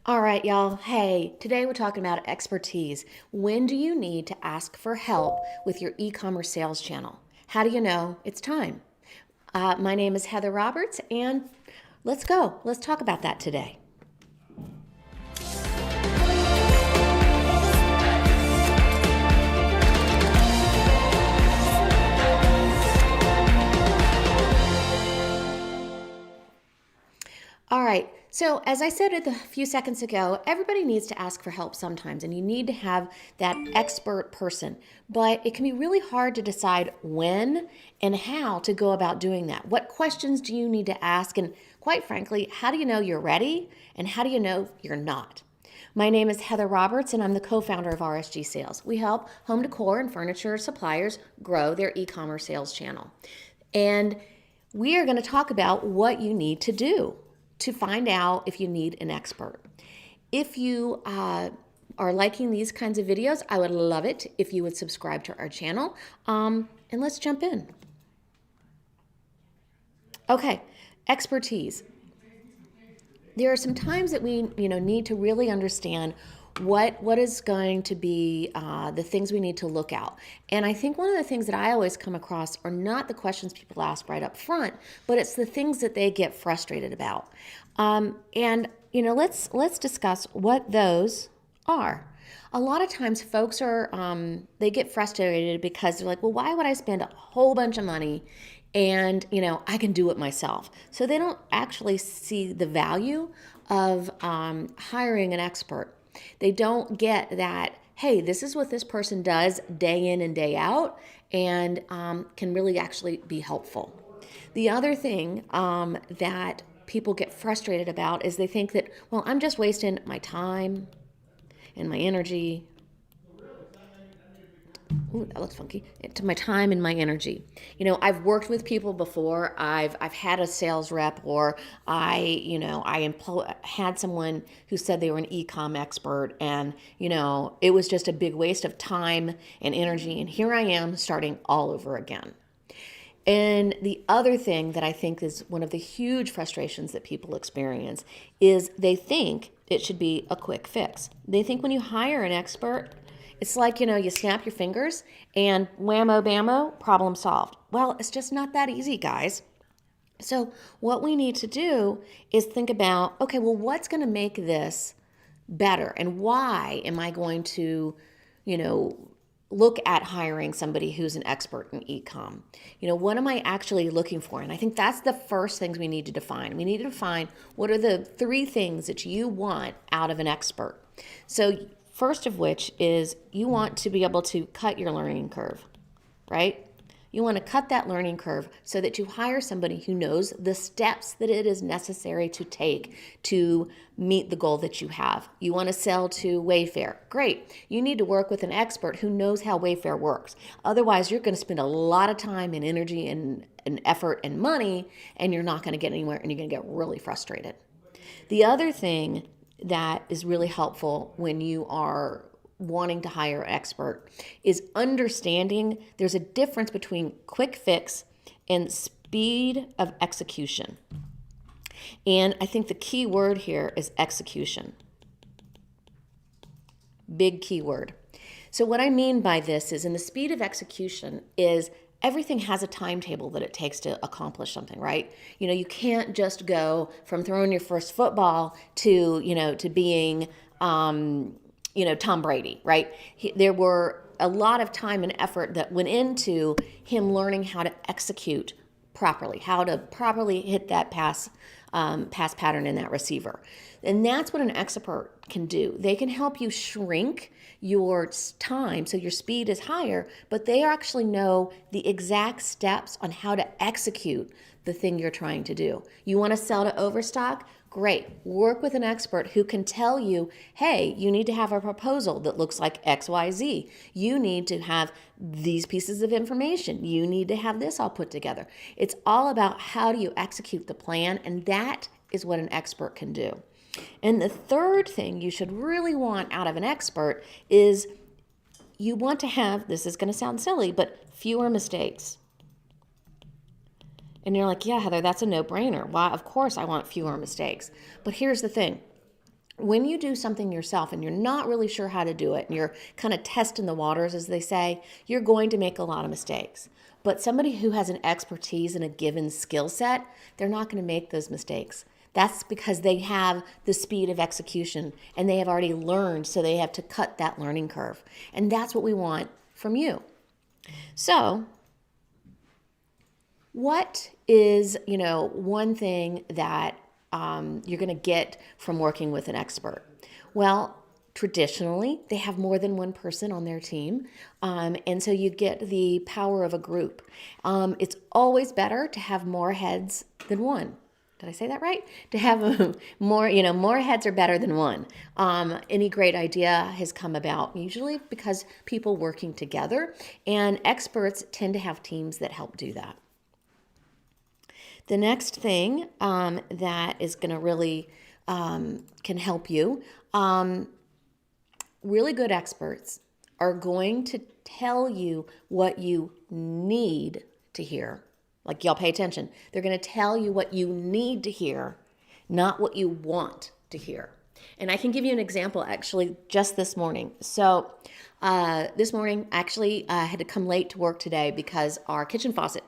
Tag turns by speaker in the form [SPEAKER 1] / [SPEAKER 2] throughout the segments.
[SPEAKER 1] All right, y'all. Hey, today we're talking about expertise. When do you need to ask for help with your e commerce sales channel? How do you know it's time? My name is Heather Roberts, and let's go. Let's talk about that today. All right. So, as I said a few seconds ago, everybody needs to ask for help sometimes, and you need to have that expert person. But it can be really hard to decide when and how to go about doing that. What questions do you need to ask? And quite frankly, how do you know you're ready? And how do you know you're not? My name is Heather Roberts, and I'm the co founder of RSG Sales. We help home decor and furniture suppliers grow their e commerce sales channel. And we are going to talk about what you need to do to find out if you need an expert. If you are liking these kinds of videos, I would love it if you would subscribe to our channel. And let's jump in. Okay, expertise. There are some times that we need to really understand what is going to be the things we need to look out. And I think one of the things that I always come across are not the questions people ask right up front, but it's the things that they get frustrated about. And let's discuss what those are. A lot of times folks are they get frustrated because they're like, well, why would I spend a whole bunch of money and I can do it myself? So they don't actually see the value of hiring an expert. They don't get that, hey, this is what this person does day in and day out, and can really actually be helpful. The other thing that people get frustrated about is they think that, well, I'm just wasting my time and my energy. Ooh, that looks funky. To my time and my energy. I've worked with people before. I've had a sales rep, or I had someone who said they were an e-com expert, and it was just a big waste of time and energy. And here I am starting all over again. And the other thing that I think is one of the huge frustrations that people experience is they think it should be a quick fix. They think when you hire an expert, it's like, you snap your fingers and whammo bammo, problem solved. Well, it's just not that easy, guys. So what we need to do is think about, okay, well, what's going to make this better? And why am I going to, look at hiring somebody who's an expert in e-com? What am I actually looking for? And I think that's the first things we need to define. We need to define what are the three things that you want out of an expert. So first of which is you want to be able to cut your learning curve, right? You want to cut that learning curve so that you hire somebody who knows the steps that it is necessary to take to meet the goal that you have. You want to sell to Wayfair. Great. You need to work with an expert who knows how Wayfair works. Otherwise, you're going to spend a lot of time and energy and effort and money, and you're not going to get anywhere, and you're going to get really frustrated. The other thing that is really helpful when you are wanting to hire an expert is understanding there's a difference between quick fix and speed of execution. And I think the key word here is execution. Big key word. So what I mean by this is, in the speed of execution is everything has a timetable that it takes to accomplish something, right? You can't just go from throwing your first football to being, Tom Brady, right? There were a lot of time and effort that went into him learning how to execute properly, how to properly hit that pass pattern in that receiver. And that's what an expert can do. They can help you shrink your time so your speed is higher, but they actually know the exact steps on how to execute the thing you're trying to do. You want to sell to Overstock? Great. Work with an expert who can tell you, hey, you need to have a proposal that looks like XYZ. You need to have these pieces of information. You need to have this all put together. It's all about how do you execute the plan, and that is what an expert can do. And the third thing you should really want out of an expert is you want to have, this is going to sound silly, but fewer mistakes. And you're like, yeah, Heather, that's a no-brainer. Why? Of course I want fewer mistakes. But here's the thing. when you do something yourself and you're not really sure how to do it and you're kind of testing the waters, as they say, you're going to make a lot of mistakes. But somebody who has an expertise in a given skill set, they're not going to make those mistakes. That's because they have the speed of execution and they have already learned, so they have to cut that learning curve. And that's what we want from you. So, what is, one thing that you're going to get from working with an expert? Well, traditionally, they have more than one person on their team, and so you get the power of a group. It's always better to have more heads than one. Did I say that right? To have more heads are better than one. Any great idea has come about usually because people working together, and experts tend to have teams that help do that. The next thing that is going to really can help you, really good experts are going to tell you what you need to hear. Like, y'all pay attention. They're going to tell you what you need to hear, not what you want to hear. And I can give you an example actually just this morning. So this morning, actually, I had to come late to work today because our kitchen faucet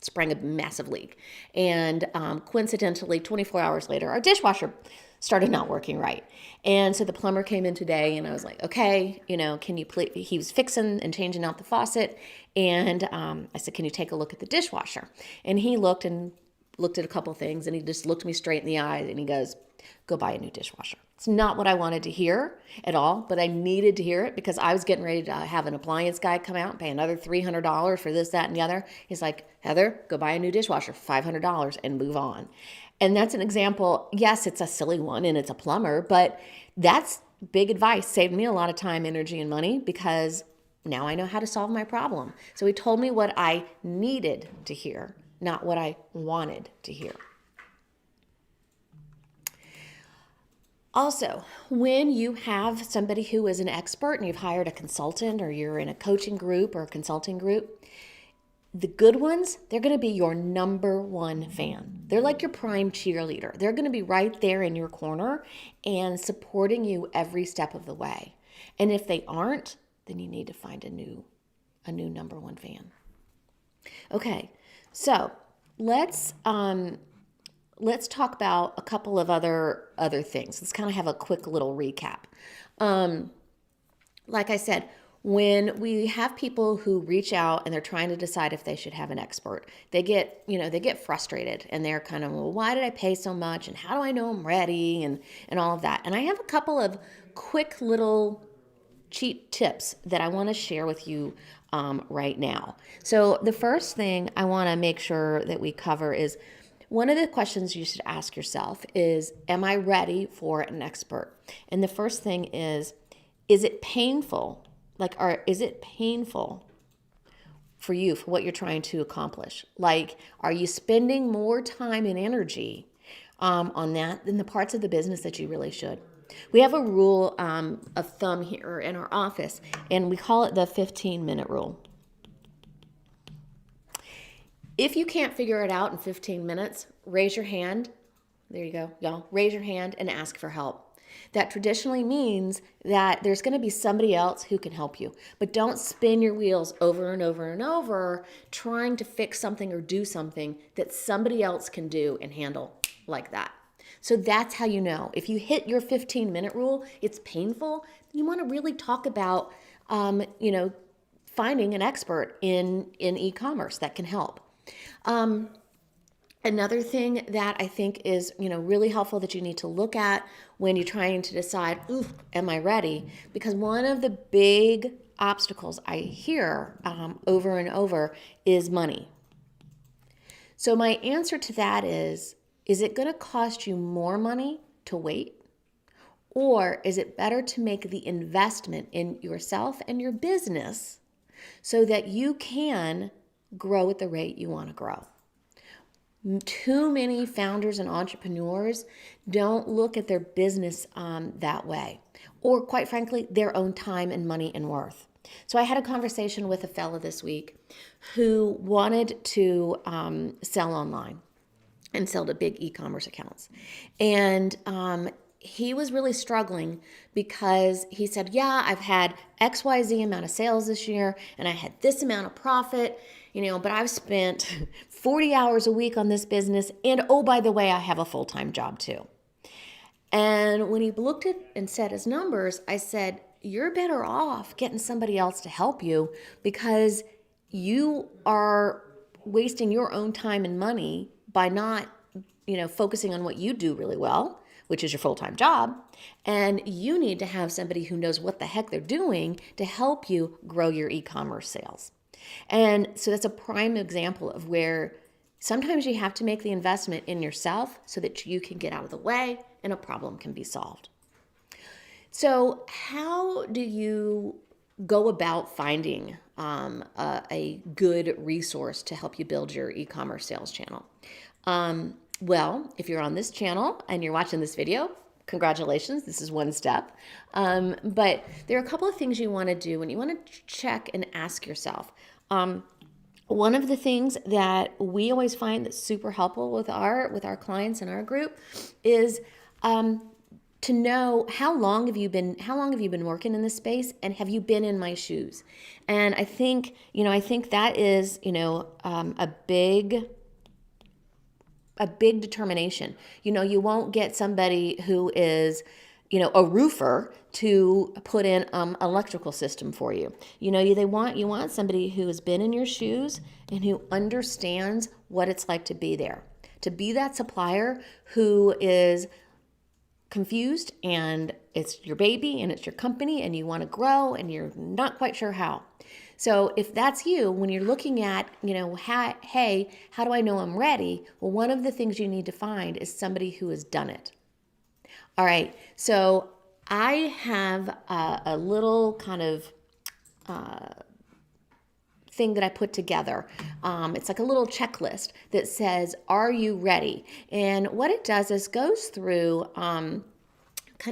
[SPEAKER 1] sprang a massive leak. And coincidentally, 24 hours later, our dishwasher started not working right. And so the plumber came in today and I was like, okay, can you please, he was fixing and changing out the faucet. And I said, can you take a look at the dishwasher? And he looked at a couple things and he just looked me straight in the eye and he goes, go buy a new dishwasher. It's not what I wanted to hear at all, but I needed to hear it because I was getting ready to have an appliance guy come out and pay another $300 for this, that, and the other. He's like, Heather, go buy a new dishwasher, $500, and move on. And that's an example. Yes, it's a silly one and it's a plumber, but that's big advice. Saved me a lot of time, energy, and money because now I know how to solve my problem. So he told me what I needed to hear, not what I wanted to hear. Also, when you have somebody who is an expert and you've hired a consultant or you're in a coaching group or a consulting group, the good ones, they're going to be your number one fan. They're like your prime cheerleader. They're going to be right there in your corner and supporting you every step of the way. And if they aren't, then you need to find a new number one fan. Okay, so let's talk about a couple of other things. Let's kind of have a quick little recap. Like I said, when we have people who reach out and they're trying to decide if they should have an expert, they get frustrated and they're kind of, well, why did I pay so much? And how do I know I'm ready? And all of that. And I have a couple of quick little cheat tips that I want to share with you right now. So the first thing I want to make sure that we cover is one of the questions you should ask yourself is, am I ready for an expert? And the first thing is it painful? Is it painful for you, for what you're trying to accomplish? Like, are you spending more time and energy on that than the parts of the business that you really should? We have a rule of thumb here in our office, and we call it the 15-minute rule. If you can't figure it out in 15 minutes, raise your hand. There you go, y'all. Raise your hand and ask for help. That traditionally means that there's going to be somebody else who can help you. But don't spin your wheels over and over and over trying to fix something or do something that somebody else can do and handle like that. So that's how you know. If you hit your 15-minute rule, it's painful. You want to really talk about, finding an expert in e-commerce that can help. Another thing that I think is, really helpful that you need to look at when you're trying to decide, am I ready? Because one of the big obstacles I hear over and over is money. So my answer to that is it going to cost you more money to wait? Or is it better to make the investment in yourself and your business so that you can grow at the rate you want to grow? Too many founders and entrepreneurs don't look at their business that way, or quite frankly, their own time and money and worth. So I had a conversation with a fellow this week who wanted to sell online and sell to big e-commerce accounts. And he was really struggling because he said, yeah, I've had XYZ amount of sales this year and I had this amount of profit, but I've spent 40 hours a week on this business. And oh, by the way, I have a full-time job too. And when he looked at and said his numbers, I said, you're better off getting somebody else to help you because you are wasting your own time and money by not, focusing on what you do really well, which is your full-time job. And you need to have somebody who knows what the heck they're doing to help you grow your e-commerce sales. And so that's a prime example of where sometimes you have to make the investment in yourself so that you can get out of the way and a problem can be solved. So how do you go about finding a good resource to help you build your e-commerce sales channel? Well, if you're on this channel and you're watching this video, congratulations, this is one step. But there are a couple of things you want to do and you want to check and ask yourself. One of the things that we always find that's super helpful with our clients in our group is to know how long have you been working in this space, and have you been in my shoes? And I think that is a big determination. You won't get somebody who is a roofer to put in electrical system for you. You want somebody who has been in your shoes and who understands what it's like to be there, to be that supplier who is confused and it's your baby and it's your company and you want to grow and you're not quite sure how. So if that's you, when you're looking at, hey, how do I know I'm ready? Well, one of the things you need to find is somebody who has done it. All right, so I have a little kind of thing that I put together. It's like a little checklist that says, are you ready? And what it does is goes through kind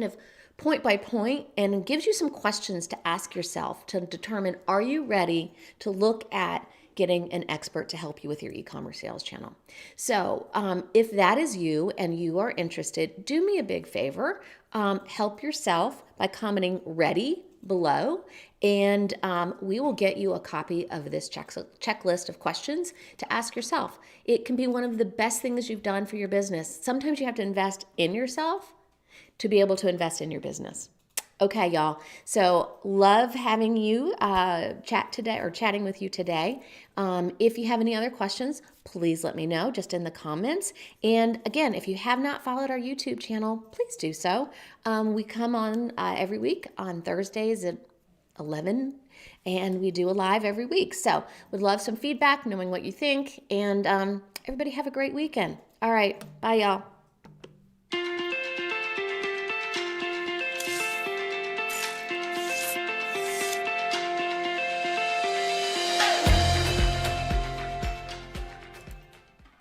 [SPEAKER 1] of point by point and gives you some questions to ask yourself to determine, are you ready to look at getting an expert to help you with your e-commerce sales channel? So if that is you and you are interested, do me a big favor. Help yourself by commenting ready below, and we will get you a copy of this checklist of questions to ask yourself. It can be one of the best things you've done for your business. Sometimes you have to invest in yourself to be able to invest in your business. Okay, y'all. So love having you chatting with you today. If you have any other questions, please let me know just in the comments. And again, if you have not followed our YouTube channel, please do so. We come on every week on Thursdays at 11, and we do a live every week. So would love some feedback, knowing what you think, and everybody have a great weekend. All right, bye, y'all.